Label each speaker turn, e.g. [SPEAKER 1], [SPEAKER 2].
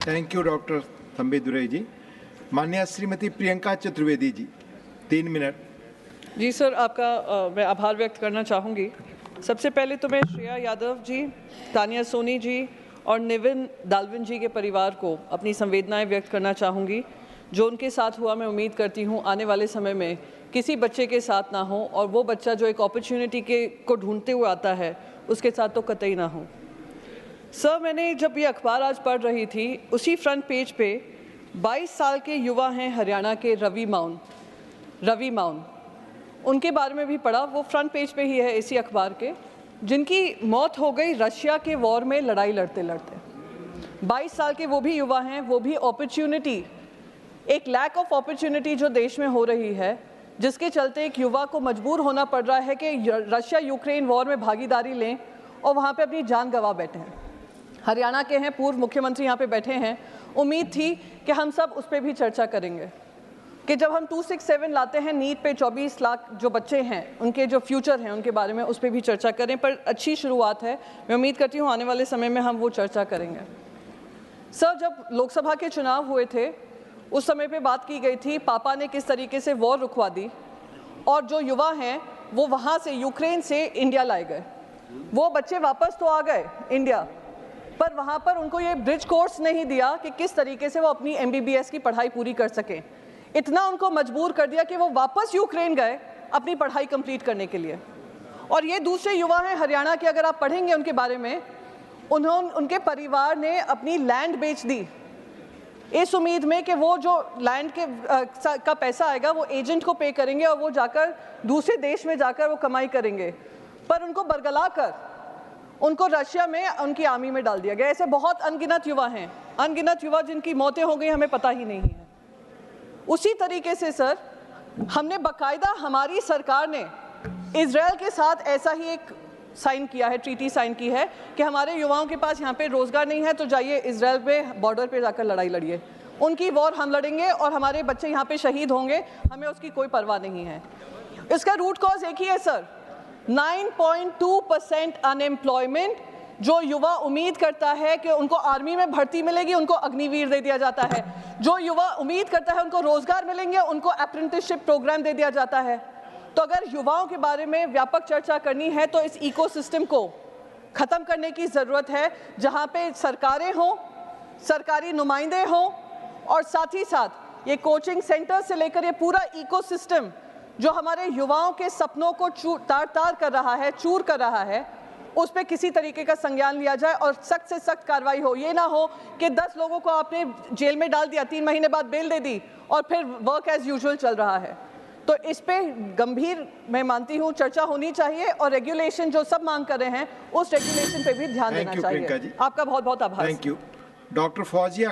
[SPEAKER 1] Thank you doctor Thambidurai जी। माननीय Shrimati Priyanka Chaturvedi ji, 3 minute.
[SPEAKER 2] जी sir, आपका मैं आभार व्यक्त करना चाहूँगी। सबसे पहले तो मैं श्रेया यादव जी, तानिया सोनी जी और निविन दालविन जी के परिवार को अपनी संवेदनाएं व्यक्त करना चाहूँगी। जो उनके साथ हुआ, मैं उम्मीद करती हूँ आने वाले समय में किसी बच्चे के साथ ना हो, और वो बच्चा जो एक अपॉर्चुनिटी को ढूंढते हुए आता है उसके साथ तो कतई ना हो। सर, मैंने जब ये अखबार आज पढ़ रही थी, उसी फ्रंट पेज पे 22 साल के युवा हैं हरियाणा के रवि माउन, उनके बारे में भी पढ़ा। वो फ्रंट पेज पे ही है इसी अखबार के, जिनकी मौत हो गई रशिया के वॉर में लड़ाई लड़ते लड़ते। 22 साल के वो भी युवा हैं, वो भी अपॉर्चुनिटी, एक लैक ऑफ अपॉर्चुनिटी जो देश में हो रही है, जिसके चलते एक युवा को मजबूर होना पड़ रहा है कि रशिया यूक्रेन वॉर में भागीदारी लें और वहाँ पे अपनी जान गंवा बैठे हैं। हरियाणा के हैं, पूर्व मुख्यमंत्री यहाँ पे बैठे हैं। उम्मीद थी कि हम सब उस पर भी चर्चा करेंगे कि जब हम 267 लाते हैं नीट पे, 24 लाख जो बच्चे हैं उनके जो फ्यूचर हैं उनके बारे में उस पर भी चर्चा करें। पर अच्छी शुरुआत है, मैं उम्मीद करती हूँ आने वाले समय में हम वो चर्चा करेंगे। सर, जब लोकसभा के चुनाव हुए थे उस समय पे बात की गई थी पापा ने किस तरीके से वॉर रुकवा दी, और जो युवा हैं वो वहाँ से यूक्रेन से इंडिया लाए गए। वो बच्चे वापस तो आ गए इंडिया, पर वहाँ पर उनको ये ब्रिज कोर्स नहीं दिया कि किस तरीके से वो अपनी MBBS की पढ़ाई पूरी कर सकें। इतना उनको मजबूर कर दिया कि वो वापस यूक्रेन गए अपनी पढ़ाई कंप्लीट करने के लिए। और ये दूसरे युवा हैं हरियाणा के, अगर आप पढ़ेंगे उनके बारे में, उनके परिवार ने अपनी लैंड बेच दी इस उम्मीद में कि वो जो लैंड का पैसा आएगा वो एजेंट को पे करेंगे और वो जाकर दूसरे देश में जाकर वो कमाई करेंगे। पर उनको बरगला कर उनको रशिया में उनकी आर्मी में डाल दिया गया। ऐसे बहुत अनगिनत युवा हैं, अनगिनत युवा जिनकी मौतें हो गई हमें पता ही नहीं है। उसी तरीके से सर, हमने बाकायदा, हमारी सरकार ने इजराइल के साथ ऐसा ही एक साइन किया है, ट्रीटी साइन की है कि हमारे युवाओं के पास यहाँ पे रोजगार नहीं है तो जाइए इजराइल पे बॉर्डर पे जाकर लड़ाई लड़िए, उनकी वॉर हम लड़ेंगे और हमारे बच्चे यहाँ पे शहीद होंगे, हमें उसकी कोई परवाह नहीं है। इसका रूट कॉज एक ही है सर, 9.2% अनएम्प्लॉयमेंट। जो युवा उम्मीद करता है कि उनको आर्मी में भर्ती मिलेगी, उनको अग्निवीर दे दिया जाता है। जो युवा उम्मीद करता है उनको रोजगार मिलेंगे, उनको अप्रेंटिसशिप प्रोग्राम दे दिया जाता है। तो अगर युवाओं के बारे में व्यापक चर्चा करनी है तो इस इकोसिस्टम को खत्म करने की ज़रूरत है, जहाँ पे सरकारें हों, सरकारी नुमाइंदे हों, और साथ ही साथ ये कोचिंग सेंटर से लेकर ये पूरा इकोसिस्टम जो हमारे युवाओं के सपनों को तार कर रहा है, चूर कर रहा है, उस पर किसी तरीके का संज्ञान लिया जाए और सख्त से सख्त कार्रवाई हो। ये ना हो कि 10 लोगों को आपने जेल में डाल दिया, 3 महीने बाद बेल दे दी और फिर वर्क एज यूजुअल चल रहा है। तो इस पे गंभीर, मैं मानती हूँ, चर्चा होनी चाहिए और रेगुलेशन जो सब मांग कर रहे हैं उस रेगुलेशन पे भी ध्यान देना चाहिए। आपका बहुत बहुत आभार।
[SPEAKER 1] Thank you. डॉक्टर फौजिया